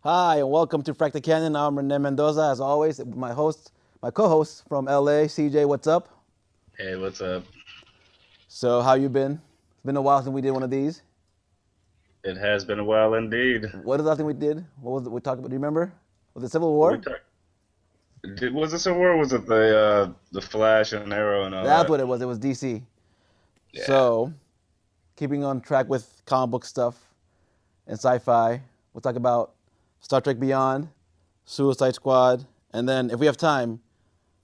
Hi, and welcome to Frack the Canon. I'm Rene Mendoza, as always. My co-host from LA, CJ. What's up? Hey, what's up? So, how you been? It's been a while since we did one of these. It has been a while indeed. What is the last thing we did? What was it we talked about? Do you remember? Was it Civil We War? talked. Was this a war? Or was it the Flash and Arrow and all That's that? what it was. It was DC. Yeah. So, keeping on track with comic book stuff and sci-fi, we'll talk about Star Trek Beyond, Suicide Squad, and then, if we have time,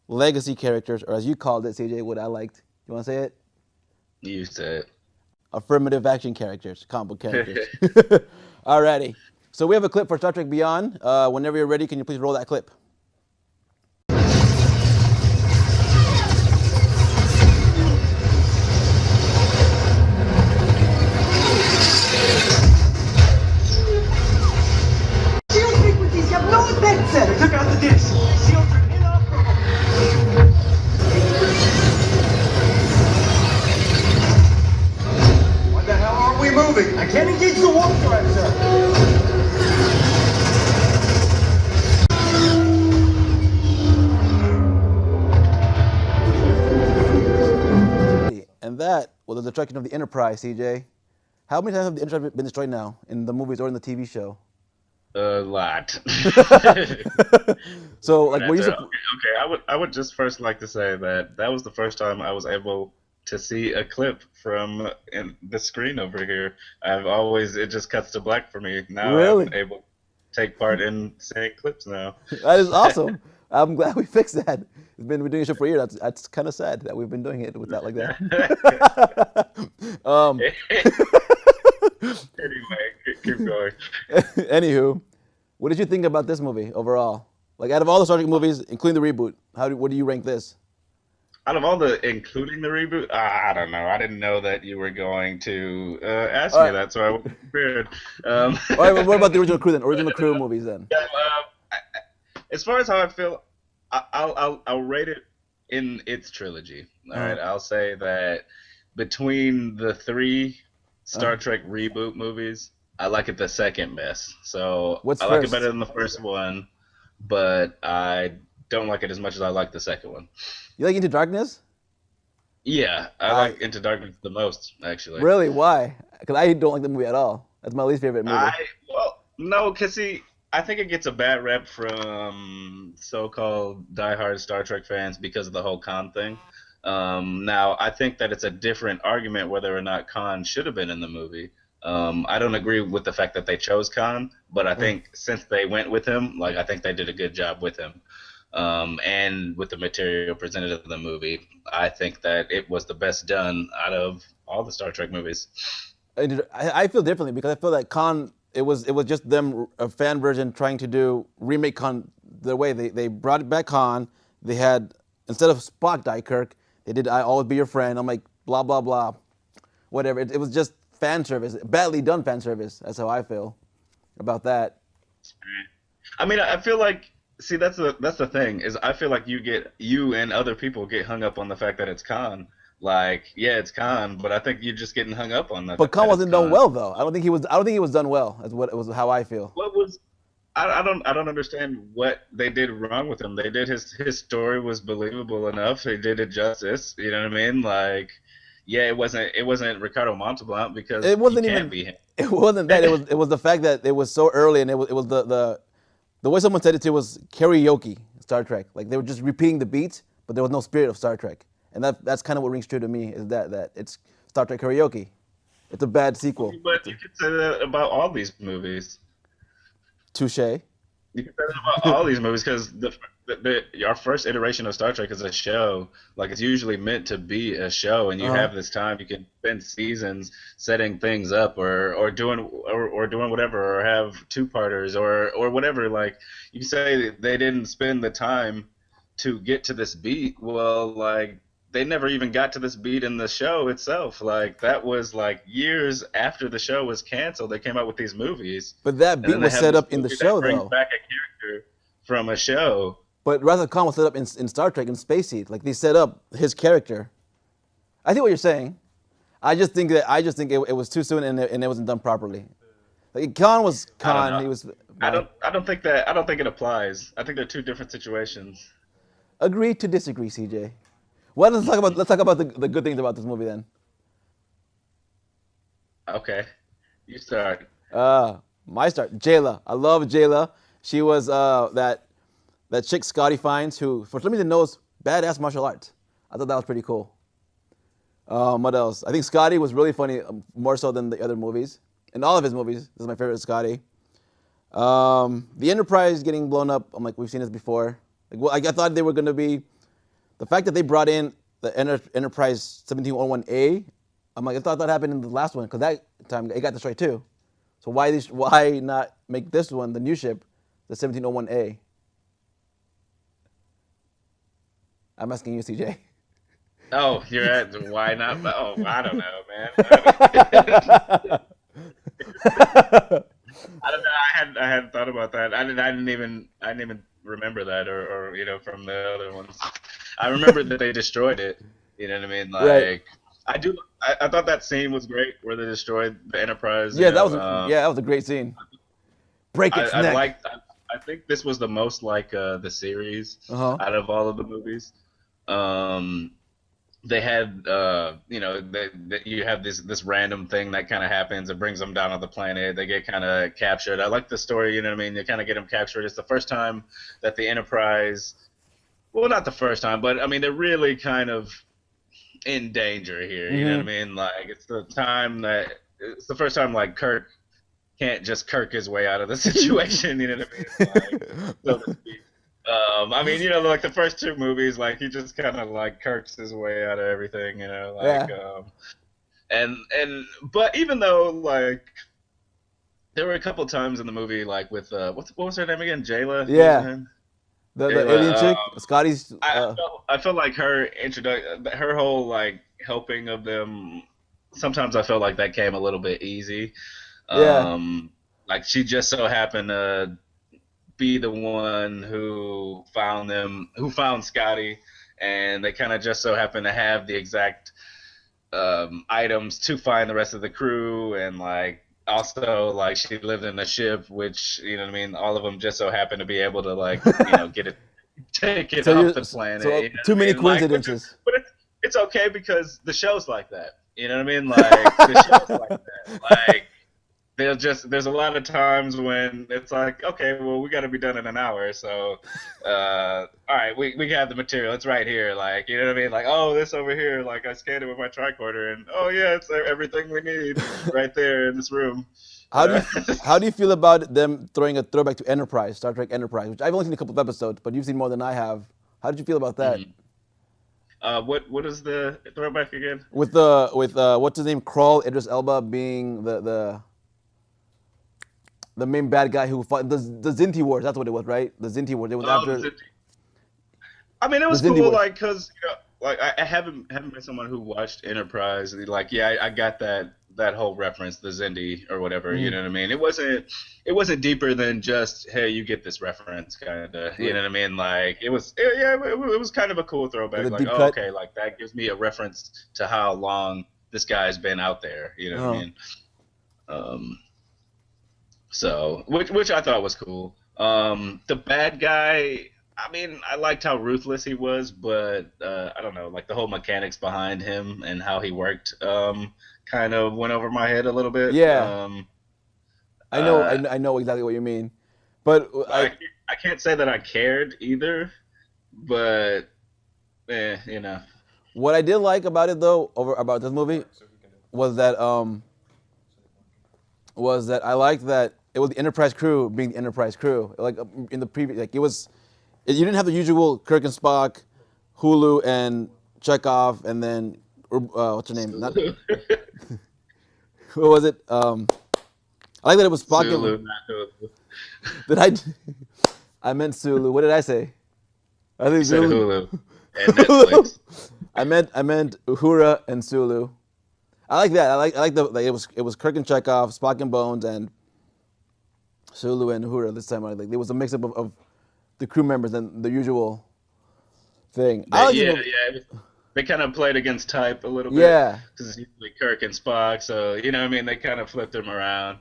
legacy characters, or as you called it, CJ, what I liked. You want to say it? You said. Affirmative action characters, comic book characters. Alrighty. So we have a clip for Star Trek Beyond. Whenever you're ready, can you please roll that clip? Shield frequencies have no effect, sir. They took out the dish. Shields are inoperable. What the hell are we moving? I can't engage the warp drive, sir. And that was the destruction of the Enterprise, CJ. How many times have the Enterprise been destroyed now in the movies or in the TV show? A lot. So, like, were you? Okay. I would just first like to say that that was the first time I was able to see a clip from the screen over here. It just cuts to black for me. Now Really? I'm able to take part in seeing clips now. That is awesome. I'm glad we fixed that. We're doing a show for a year. That's kind of sad that we've been doing it with that like that. Anyway, keep going. Anywho, what did you think about this movie overall? Like, out of all the Star Trek movies, including the reboot, what do you rank this? Out of all including the reboot, I don't know. I didn't know that you were going to ask All me right. that, so I was prepared. All right, well, what about the original crew then? Original crew movies then? Yeah, as far as how I feel, I'll rate it in its trilogy. All right, I'll say that between the three Star Trek reboot movies, I like it the second best. So What's I like it first? better than the first one, but I don't like it as much as I like the second one. You like Into Darkness? Yeah, I like Into Darkness the most, actually. Really? Why? Because I don't like the movie at all. That's my least favorite movie. Well, no, because see, I think it gets a bad rep from so-called diehard Star Trek fans because of the whole Khan thing. Now, I think that it's a different argument whether or not Khan should have been in the movie. I don't agree with the fact that they chose Khan, but I think since they went with him, like I think they did a good job with him. And with the material presented in the movie, I think that it was the best done out of all the Star Trek movies. I feel differently because I feel that Khan, it was just them, a fan version trying to remake Khan their way. They brought back Khan. They had, instead of Spock die Kirk, they did I Always Be Your Friend. I'm like, blah, blah, blah. Whatever. It was just fan service, badly done fan service. That's how I feel about that. I mean, I feel like, see, that's the thing is I feel like you and other people get hung up on the fact that it's Khan. Like, yeah, it's Khan, but I think you're just getting hung up on that. But Khan that it's wasn't done Khan. well though. I don't think he was done well. That's what it was. How I feel. What was I don't understand what they did wrong with him. They did his story was believable enough. They did it justice. You know what I mean? Like, yeah, it wasn't Ricardo Montalban because It wasn't he even. can't be him. It wasn't that. It was the fact that it was so early, and it was the way someone said it to was karaoke Star Trek. Like they were just repeating the beats, but there was no spirit of Star Trek. And that's kind of what rings true to me is that it's Star Trek karaoke. It's a bad sequel. But you could say that about all these movies. Touche. You can say that about all these movies because our first iteration of Star Trek is a show. Like it's usually meant to be a show, and you have this time. You can spend seasons setting things up, or doing whatever, or have two-parters, or whatever. Like you can say they didn't spend the time to get to this beat. Well, like they never even got to this beat in the show itself. Like that was like years after the show was canceled. They came out with these movies. But that And beat then they was have set this up in the movie show that brings though. back a character from a show. But Wrath of Khan was set up in Star Trek in Space Heat. Like they set up his character. I think what you're saying. I just think it was too soon and it wasn't done properly. Like Khan was Khan. I don't think it applies. I think they're two different situations. Agree to disagree, CJ. Well, let's talk about the good things about this movie then. Okay, you start. My start, Jayla. I love Jayla. She was that chick Scotty finds who for some reason knows badass martial arts. I thought that was pretty cool. What else? I think Scotty was really funny, more so than the other movies. In all of his movies, this is my favorite Scotty. The Enterprise getting blown up. I'm like, we've seen this before. Like, I thought they were going to be. The fact that they brought in the Enterprise 1701A, I'm like, I thought that happened in the last one because that time it got destroyed too. So why not make this one, the new ship, the 1701A? I'm asking you, CJ. Oh, you're at why not? Oh, I don't know, man. I don't know. I hadn't thought about that. I didn't even remember that, or from the other ones. I remember that they destroyed it. You know what I mean? Like Right. I thought that scene was great where they destroyed the Enterprise. Yeah, that was a great scene. Break its neck. I think this was the most like the series Uh-huh. out of all of the movies. They had you have this random thing that kind of happens. It brings them down on the planet. They get kind of captured. I like the story. You know what I mean? They kind of get them captured. It's the first time that the Enterprise. Well, not the first time, but I mean they're really kind of in danger here. You know what I mean? Like it's the first time like Kirk can't just Kirk his way out of the situation. You know what I mean? Like, so to speak. I mean, like the first two movies, like he just kind of like Kirk's his way out of everything. Like but even though like there were a couple times in the movie, like with what was her name again? Jayla. Yeah. The alien chick, Scotty's. I felt like her her whole like helping of them. Sometimes I felt like that came a little bit easy. Yeah. Like she just so happened to be the one who found Scotty, and they kind of just so happened to have the exact items to find the rest of the crew, and like. Also, like she lived in a ship, which you know what I mean. All of them just so happened to be able to like take it off the planet. So too many coincidences. But it's okay because the show's like that. You know what I mean? Like the show's like that. Like there's a lot of times when it's like, okay, well we got to be done in an hour, so all right, we have the material. It's right here. Like you know what I mean? Like oh, this over here. Like I scanned it with my tricorder, and oh yeah, it's everything we need right there in this room. How do you feel about them throwing a throwback to Enterprise, Star Trek Enterprise, which I've only seen a couple of episodes, but you've seen more than I have. How did you feel about that? What is the throwback again? With what's his name, Krull, Idris Elba being the main bad guy who fought the Zinti Wars. That's what it was, right? The Zinti Wars. It was after. I mean, it was cool, like, cause like I haven't been someone who watched Enterprise. Like, yeah, I got that whole reference, the Zindi or whatever. You know what I mean? It wasn't deeper than just hey, you get this reference, kind of. You know what I mean? Like, it was kind of a cool throwback. Like, oh, okay, like that gives me a reference to how long this guy's been out there. You know what I mean? So, which I thought was cool. The bad guy, I mean, I liked how ruthless he was, but I don't know, like the whole mechanics behind him and how he worked, kind of went over my head a little bit. Yeah. I know exactly what you mean, but I can't say that I cared either, but What I did like about it though, about this movie, was that I liked that it was the Enterprise crew being the Enterprise crew. Like in the previous, like you didn't have the usual Kirk and Spock, Hulu and Chekhov, and then what's her name? Not, what was it? I like that it was Spock. Sulu. I meant Sulu. What did I say? I think said Hulu and Netflix. I meant Uhura and Sulu. I like that. I like it was Kirk and Chekhov, Spock and Bones, and Sulu and Uhura this time. Like there was a mix up of the crew members and the usual thing. They kind of played against type a little bit. Yeah. Because it's usually Kirk and Spock, so you know what I mean. They kind of flipped them around.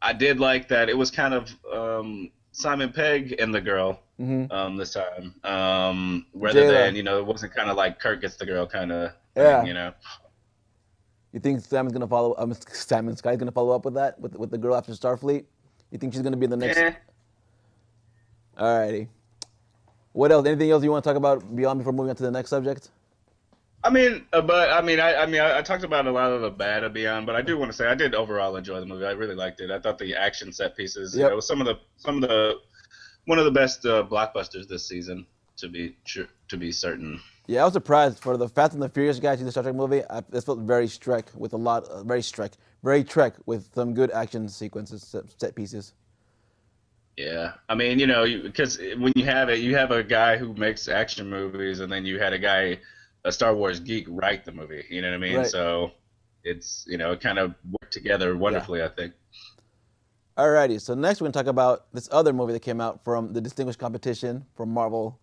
I did like that it was kind of Simon Pegg and the girl this time, rather than it wasn't kind of like Kurt gets the girl kind of thing, You think Simon's gonna follow? Simon Sky's gonna follow up with that with the girl after Starfleet? You think she's gonna be the next? Alrighty. What else? Anything else you want to talk about beyond before moving on to the next subject? I talked about a lot of the bad of Beyond, but I do want to say I did overall enjoy the movie. I really liked it. I thought the action set pieces, it was one of the best blockbusters this season, to be certain. Yeah, I was surprised for the Fast and the Furious guys in the Star Trek movie. This felt very Trek with some good action sequences, set pieces. Yeah, because when you have a guy who makes action movies, and then you had a Star Wars geek write the movie. You know what I mean? Right. So it's it kind of worked together wonderfully, I think. Alrighty, so next we're gonna talk about this other movie that came out from the Distinguished Competition from Marvel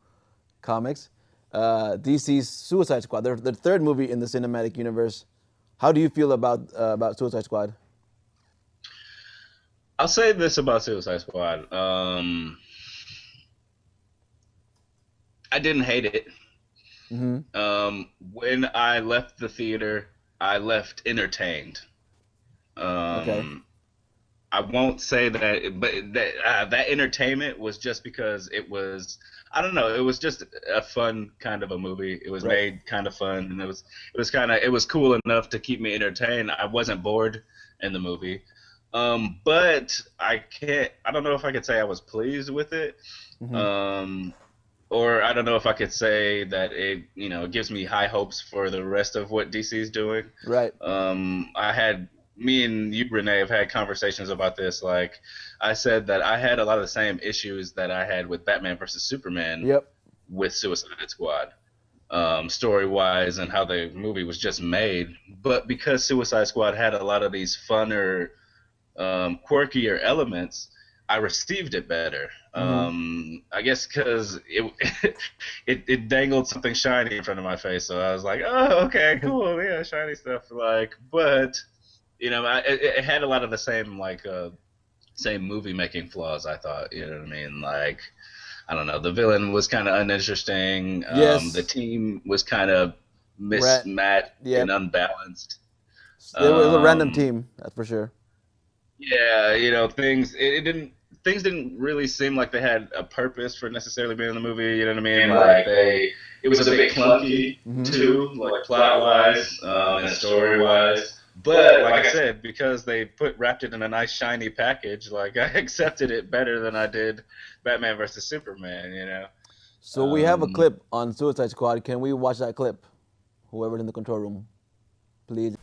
Comics, DC's Suicide Squad. They're the third movie in the cinematic universe. How do you feel about Suicide Squad? I'll say this about Suicide Squad. I didn't hate it. When I left the theater, I left entertained. Okay. I won't say that, but that entertainment was just because it was, I don't know, it was just a fun kind of a movie. It was made kind of fun, and it was cool enough to keep me entertained. I wasn't bored in the movie. But I don't know if I could say I was pleased with it. Or I don't know if I could say that it gives me high hopes for the rest of what DC's doing. Right. Me and you, Renee, have had conversations about this. Like, I said that I had a lot of the same issues that I had with Batman versus Superman with Suicide Squad, story-wise, and how the movie was just made. But because Suicide Squad had a lot of these funner, quirkier elements, I received it better. I guess because it dangled something shiny in front of my face, so I was like, oh, okay, cool, yeah, shiny stuff. But it had a lot of the same movie making flaws. I thought, you know what I mean? Like, I don't know, the villain was kind of uninteresting. The team was kind of mismatched and unbalanced. It was a random team, that's for sure. Yeah, things didn't really seem like they had a purpose for necessarily being in the movie. You know what I mean? Like it was a bit clunky too, like plot wise and story wise. But like I said, because they wrapped it in a nice shiny package, like I accepted it better than I did Batman versus Superman. So we have a clip on Suicide Squad. Can we watch that clip? Whoever's in the control room, please.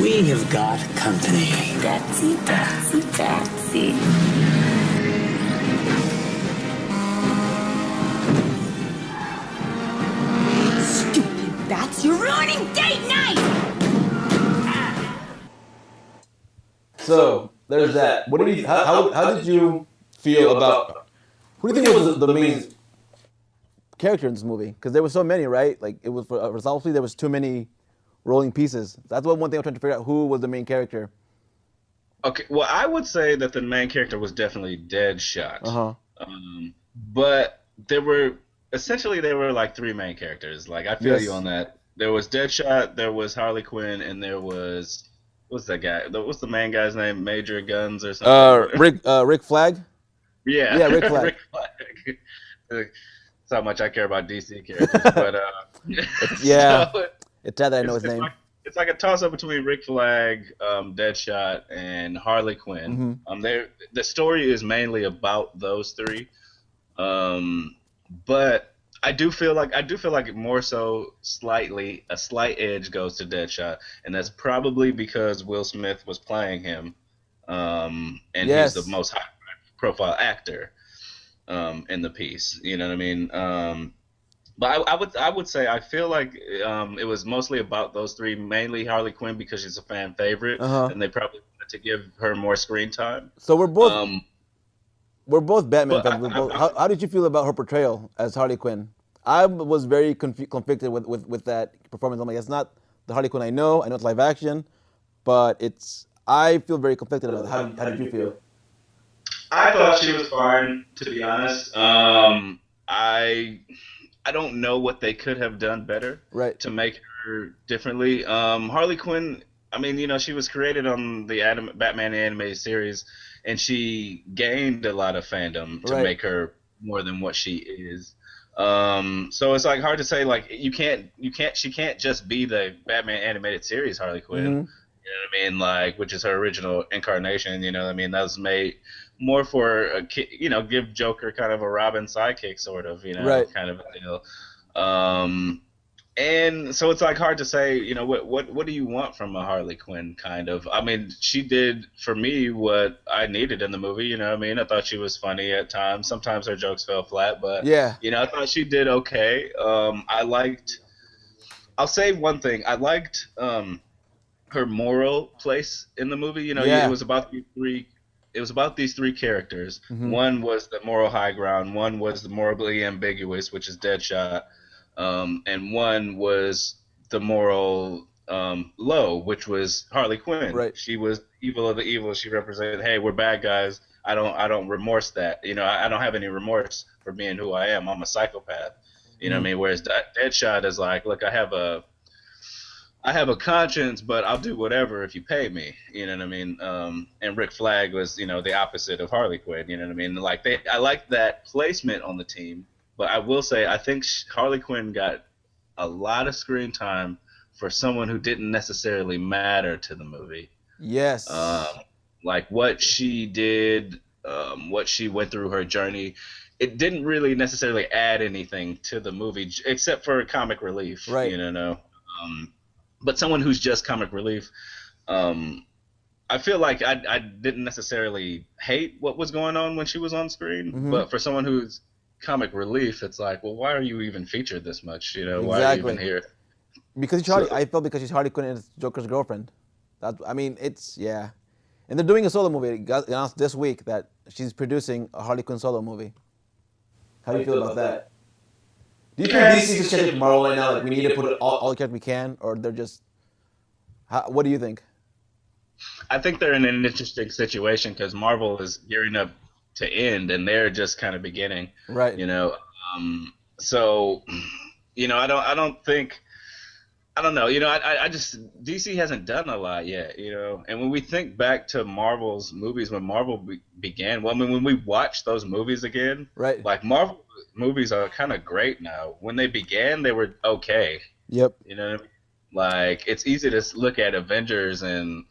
We have got company. Betsy. Stupid bats, you're ruining date night! So, there's that. How did you feel about, who do you think was the main character in this movie? Because there were so many, right? Like, it was, for Resolve, there was too many rolling pieces. That's one thing I'm trying to figure out, who was the main character. Okay, well, I would say that the main character was definitely Deadshot. But there were like three main characters. Like, I feel you on that. There was Deadshot, there was Harley Quinn, and there was, what's that guy? What's the main guy's name? Major Guns or something? Rick Flag? Yeah, Rick Flag. Rick Flag. That's how much I care about DC characters. But so, it's sad that I know his name. It's like a toss-up between Rick Flag, Deadshot, and Harley Quinn. The story is mainly about those three, but I do feel like more so a slight edge goes to Deadshot, and that's probably because Will Smith was playing him, and he's the most high-profile actor in the piece. You know what I mean? But I would say I feel like it was mostly about those three, mainly Harley Quinn because she's a fan favorite, and they probably wanted to give her more screen time. So we're both Batman but fans. How did you feel about her portrayal as Harley Quinn? I was very conflicted with that performance. I'm like, it's not the Harley Quinn I know. I know it's live action, but I feel very conflicted about it. How did you feel? I thought she was fine, to be honest. I don't know what they could have done better to make her differently. Harley Quinn, I mean, you know, she was created on the Batman animated series, and she gained a lot of fandom to make her more than what she is. So it's like hard to say, like, she can't just be the Batman animated series Harley Quinn. Mm-hmm. You know what I mean? Like, which is her original incarnation. You know what I mean? That was made more for give Joker kind of a Robin sidekick sort of, kind of a deal. And so it's like hard to say, you know, what do you want from a Harley Quinn kind of? I mean, she did for me what I needed in the movie, you know what I mean? I thought she was funny at times. Sometimes her jokes fell flat, but you know, I thought she did okay. I'll say one thing. I liked her moral place in the movie. You know, it was about these three characters. Mm-hmm. One was the moral high ground, one was the morally ambiguous, which is Deadshot. And one was the moral low, which was Harley Quinn. Right. She was evil of the evil. She represented, hey, we're bad guys. I don't remorse that. You know, I don't have any remorse for being who I am. I'm a psychopath. You know what I mean? Whereas Deadshot is like, look, I have a conscience, but I'll do whatever if you pay me. You know what I mean? And Rick Flag was, you know, the opposite of Harley Quinn. You know what I mean? Like I like that placement on the team. But I will say, I think Harley Quinn got a lot of screen time for someone who didn't necessarily matter to the movie. Yes. Like what she did, what she went through, her journey, it didn't really necessarily add anything to the movie except for comic relief. Right. You know. But someone who's just comic relief, I feel like I didn't necessarily hate what was going on when she was on screen. Mm-hmm. But for someone who's comic relief, it's like, well, why are you even featured this much? You know, why are you even here? Because I felt because she's Harley Quinn and it's Joker's girlfriend. And they're doing a solo movie. It got announced this week that she's producing a Harley Quinn solo movie. How do you feel about that? Do you think DC is changing Marvel right now? Like we need to put all the characters we can, or they're just? What do you think? I think they're in an interesting situation because Marvel is gearing up to end, and they're just kind of beginning. Right. You know, so, you know, I don't know. You know, I just DC hasn't done a lot yet. You know, and when we think back to Marvel's movies when Marvel began, well, I mean, when we watch those movies again, right? Like Marvel movies are kind of great now. When they began, they were okay. Yep. You know what I mean? Like it's easy to look at Avengers and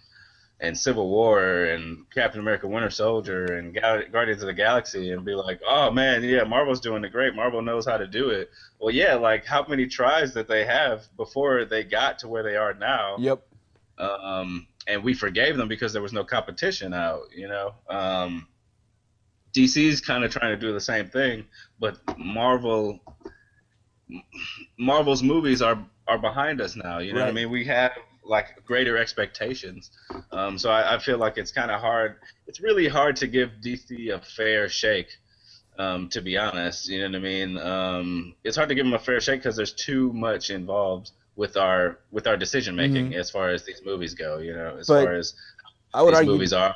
Civil War and Captain America Winter Soldier and Guardians of the Galaxy and be like, oh man, yeah, Marvel's doing it great. Marvel knows how to do it. Well, yeah, like how many tries did they have before they got to where they are now? Yep. And we forgave them because there was no competition out, you know. DC's kind of trying to do the same thing, but Marvel's movies are behind us now. You know what I mean? We have like greater expectations. So I feel like it's kind of hard. It's really hard to give DC a fair shake, to be honest. You know what I mean? It's hard to give them a fair shake because there's too much involved with our decision making as far as these movies go. You know, as far as these movies are.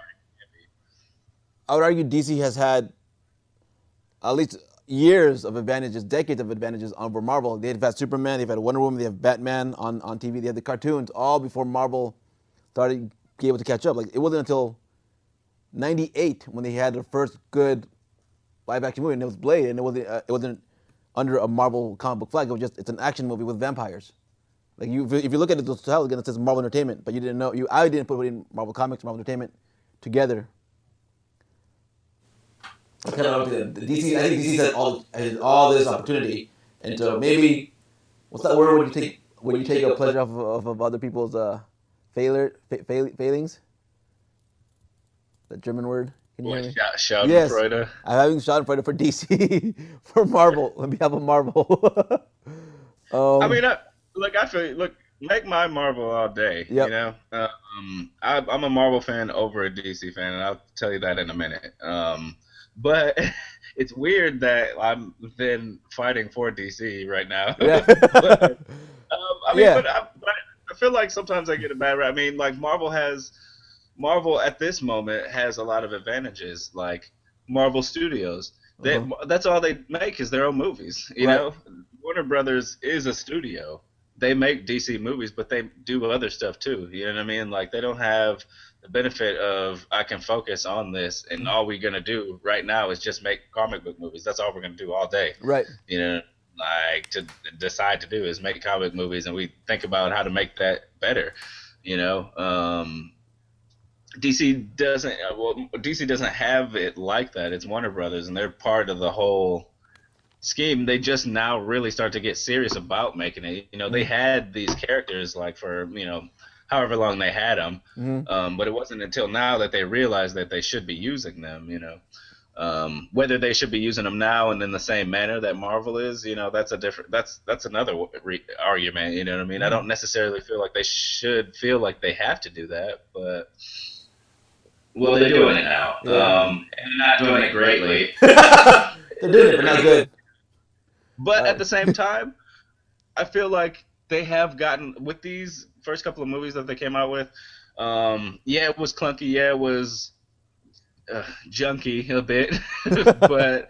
I would argue DC has had at least years of advantages, decades of advantages over Marvel. They've had Superman, they've had Wonder Woman, they have Batman on TV, they had the cartoons, all before Marvel started being able to catch up. Like it wasn't until '98 when they had their first good live-action movie, and it was Blade, and it wasn't under a Marvel comic book flag. It's an action movie with vampires. Like if you look at it, the title again, it says Marvel Entertainment, but you didn't know. I didn't put it in Marvel Comics, Marvel Entertainment together. I think DC has all this opportunity, and so maybe what's that word when you take a pleasure off of other people's failings? That German word. Can you hear me? Schadenfreude. Yes, I'm having Schadenfreude for DC, for Marvel, on behalf of Marvel. I mean, I feel make my Marvel all day. Yep. You know, I'm a Marvel fan over a DC fan, and I'll tell you that in a minute. But it's weird that I'm then fighting for DC right now. Yeah. But, I mean, Yeah. but I feel like sometimes I get a bad rap. I mean, like Marvel at this moment has a lot of advantages, like Marvel Studios. That's all they make is their own movies. You Right. know, Warner Brothers is a studio. They make DC movies, but they do other stuff too. You know what I mean? Like they don't have the benefit of I can focus on this, and all we're gonna do right now is just make comic book movies. That's all we're gonna do all day. Right. You know, like to decide to do is make comic movies, and we think about how to make that better. You know, DC doesn't have it like that. It's Warner Brothers, and they're part of the whole scheme. They just now really start to get serious about making it. You know, they had these characters like for however long they had them, but it wasn't until now that they realized that they should be using them. You know, whether they should be using them now and in the same manner that Marvel is, that's a different. That's another argument. You know what I mean? I don't necessarily feel like they should feel like they have to do that, but. Well, they're doing it now, and they're not doing it greatly. They're doing it, but not good. But at the same time, I feel like they have gotten with these first couple of movies that they came out with. Yeah, it was clunky. Yeah, it was junky a bit, but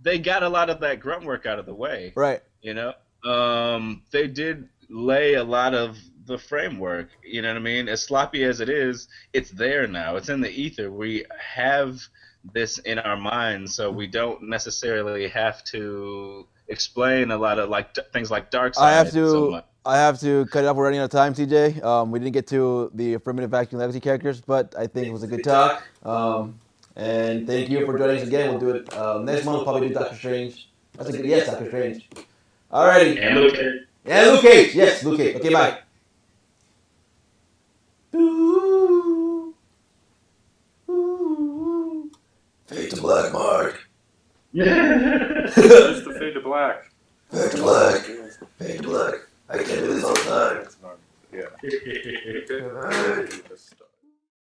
they got a lot of that grunt work out of the way. Right. You know, they did lay a lot of the framework. You know what I mean? As sloppy as it is, it's there now. It's in the ether. We have this in our minds, so we don't necessarily have to explain a lot of things like Darkseid. I have to cut it off. We're running out of time, TJ. We didn't get to the affirmative action legacy characters, but I think it was a good talk. And thank you for joining us again. We'll do it next month. We'll probably do Doctor Strange. That's a good yes, Doctor Strange. Alrighty. And Luke Cage. And Luke Cage. Yes, Luke Cage. Okay, bye. Fade to black, Mark. Just the fade to black. Fade to black. Fade to black. I can't do this all the time. Yeah.